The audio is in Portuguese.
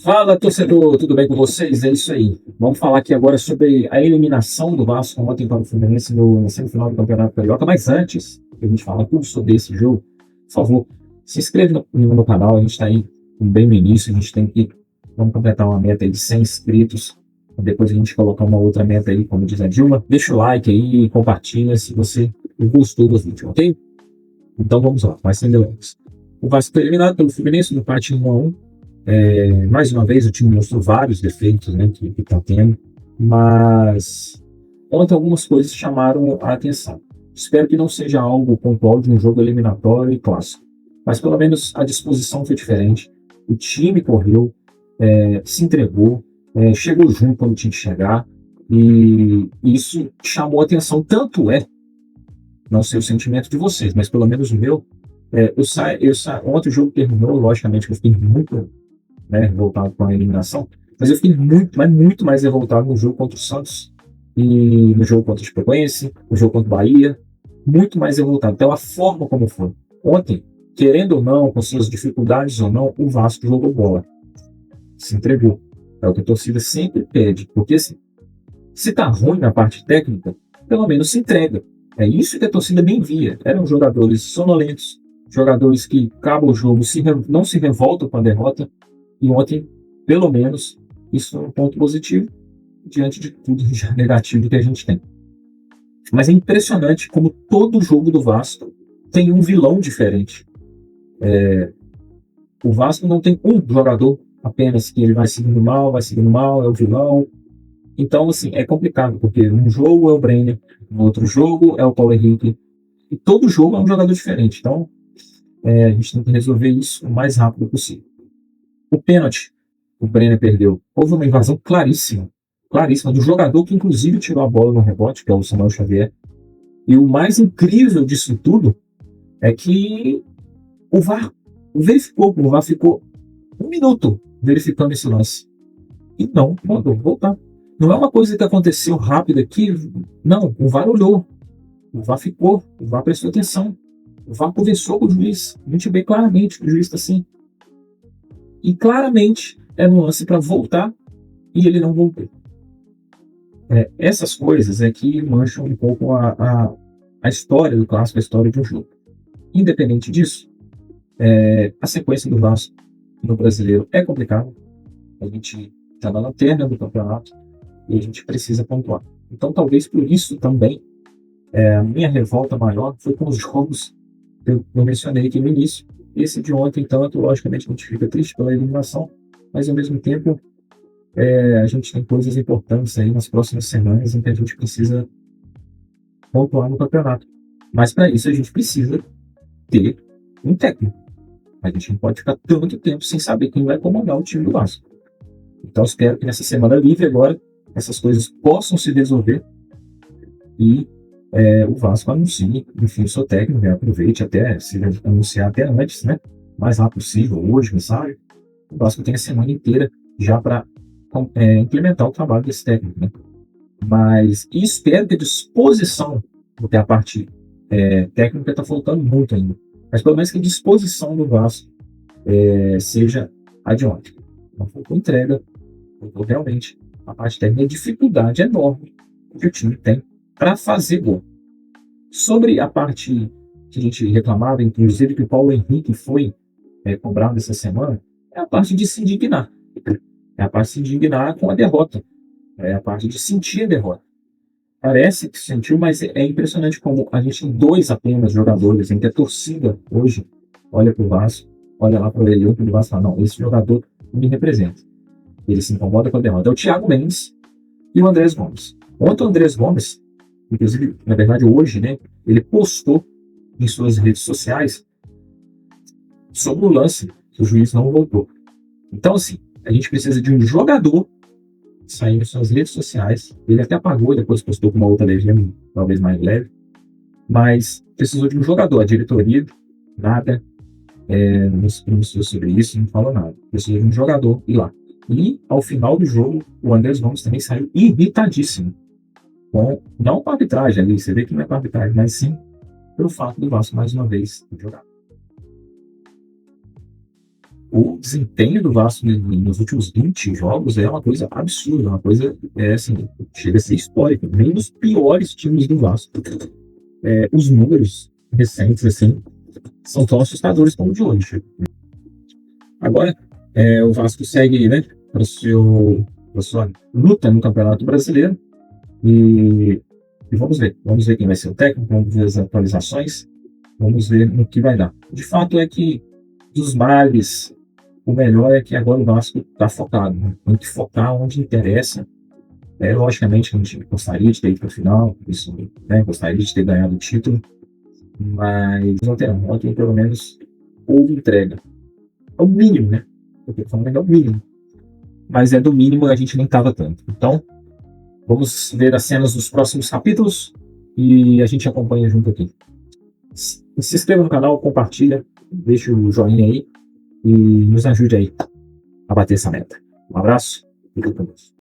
Fala, torcedor, tudo bem com vocês? É isso aí. Vamos falar aqui agora sobre a eliminação do Vasco ontem para o Fluminense na semifinal do Campeonato Carioca. Mas antes de a gente falar tudo sobre esse jogo, por favor, se inscreva no canal. A gente está aí bem no início. A gente tem que vamos completar uma meta aí de 100 inscritos. Depois a gente colocar uma outra meta aí, como diz a Dilma. Deixa o like aí e compartilha se você gostou do vídeo, ok? Então vamos lá, mais sem delongas. O Vasco foi eliminado pelo Fluminense no empate 1-1. Mais uma vez, o time mostrou vários defeitos, né, que está tendo, mas ontem algumas coisas chamaram a atenção. Espero que não seja algo pontual de um jogo eliminatório e clássico, mas pelo menos a disposição foi diferente. O time correu, se entregou, chegou junto quando tinha que chegar, e isso chamou a atenção. Tanto é, não sei o sentimento de vocês, mas pelo menos o meu, ontem o jogo terminou, logicamente que eu fiquei muito, né, revoltado com a eliminação, mas eu fiquei muito, mas muito mais revoltado no jogo contra o Santos e no jogo contra o Chapecoense, no jogo contra o Bahia, muito mais revoltado pela forma como foi. Ontem, querendo ou não, com suas dificuldades ou não, o Vasco jogou bola, se entregou. É o que a torcida sempre pede, porque assim, se tá ruim na parte técnica, pelo menos se entrega. É isso que a torcida bem via. Eram jogadores sonolentos, jogadores que acabam o jogo, não se revoltam com a derrota, e ontem, pelo menos, isso foi um ponto positivo diante de tudo já negativo que a gente tem. Mas é impressionante como todo jogo do Vasco tem um vilão diferente. O Vasco não tem um jogador apenas que ele vai seguindo mal, é o vilão. Então, assim, é complicado, porque num jogo é o Brenner, no outro jogo é o Paulo Henrique, e todo jogo é um jogador diferente. Então, a gente tem que resolver isso o mais rápido possível. O pênalti, o Brenner perdeu. Houve uma invasão claríssima, claríssima, do jogador que inclusive tirou a bola no rebote, que é o Samuel Xavier. E o mais incrível disso tudo é que o VAR verificou, o VAR ficou 1 minuto verificando esse lance. E não mandou voltar. Não é uma coisa que aconteceu rápido aqui. Não, o VAR olhou. O VAR ficou. O VAR prestou atenção. O VAR conversou com o juiz. A gente vê claramente que o juiz está assim. E claramente é um lance para voltar e ele não voltou. Essas coisas é que mancham um pouco a história do clássico, a história de um jogo. Independente disso, a sequência do Vasco no Brasileiro é complicada. A gente está na lanterna do campeonato e a gente precisa pontuar. Então, talvez por isso também, a minha revolta maior foi com os jogos que eu mencionei aqui no início. Esse de ontem, então, logicamente, a gente fica triste pela eliminação, mas ao mesmo tempo a gente tem coisas importantes aí nas próximas semanas em que a gente precisa pontuar no campeonato. Mas para isso a gente precisa ter um técnico. A gente não pode ficar tanto tempo sem saber quem vai comandar o time do Vasco. Então espero que nessa semana livre agora essas coisas possam se resolver e o Vasco anuncie, enfim, o seu técnico, né? Aproveite até, se anunciar até antes, né? O mais rápido possível, hoje, quem sabe. O Vasco tem a semana inteira já para implementar o trabalho desse técnico, né? Mas espero que a disposição, porque a parte técnica está faltando muito ainda, mas pelo menos que a disposição do Vasco seja a de ontem. Não faltou entrega, faltou realmente a parte técnica, a dificuldade enorme que o time tem para fazer gol. Sobre a parte que a gente reclamava, inclusive que o Paulo Henrique foi cobrado essa semana, é a parte de se indignar. É a parte de se indignar com a derrota. É a parte de sentir a derrota. Parece que sentiu, mas é impressionante como a gente tem dois apenas jogadores em que a torcida hoje olha para o Vasco, olha lá para o Eliu, e o Vasco fala, não, esse jogador me representa. Ele se incomoda com a derrota. É o Thiago Mendes e o Andrés Gomes. Ontem o Andrés Gomes, inclusive, na verdade hoje, né, ele postou em suas redes sociais sobre o lance que o juiz não voltou. Então, assim, a gente precisa de um jogador saindo em suas redes sociais. Ele até apagou e depois postou com uma outra legenda, talvez mais leve. Mas precisou de um jogador. A diretoria, nada, não se pronunciou sobre isso, não falou nada. Precisou de um jogador ir lá. E, ao final do jogo, o Andrés Gomes também saiu irritadíssimo. Não com a arbitragem ali, você vê que não é com a arbitragem, mas sim pelo fato do Vasco, mais uma vez, jogar. o desempenho do Vasco nos últimos 20 jogos é uma coisa absurda, uma coisa, assim, chega a ser histórica. Nem dos piores times do Vasco. Os números recentes, assim, são tão assustadores como o de hoje. Agora, o Vasco segue, né, para sua luta no Campeonato Brasileiro e vamos ver quem vai ser o técnico, vamos ver as atualizações, vamos ver no que vai dar. De fato é que dos males, o melhor é que agora o Vasco está focado, né? Tem que focar onde interessa. Logicamente a gente gostaria de ter ido para o final, isso, né, gostaria de ter ganhado o título, mas ontem pelo menos houve entrega. É o mínimo, né? Eu tô falando que é o mínimo. Mas do mínimo a gente nem estava tanto. Então, vamos ver as cenas dos próximos capítulos e a gente acompanha junto aqui. Se inscreva no canal, compartilha, deixa o joinha aí e nos ajude aí a bater essa meta. Um abraço e fique com Deus.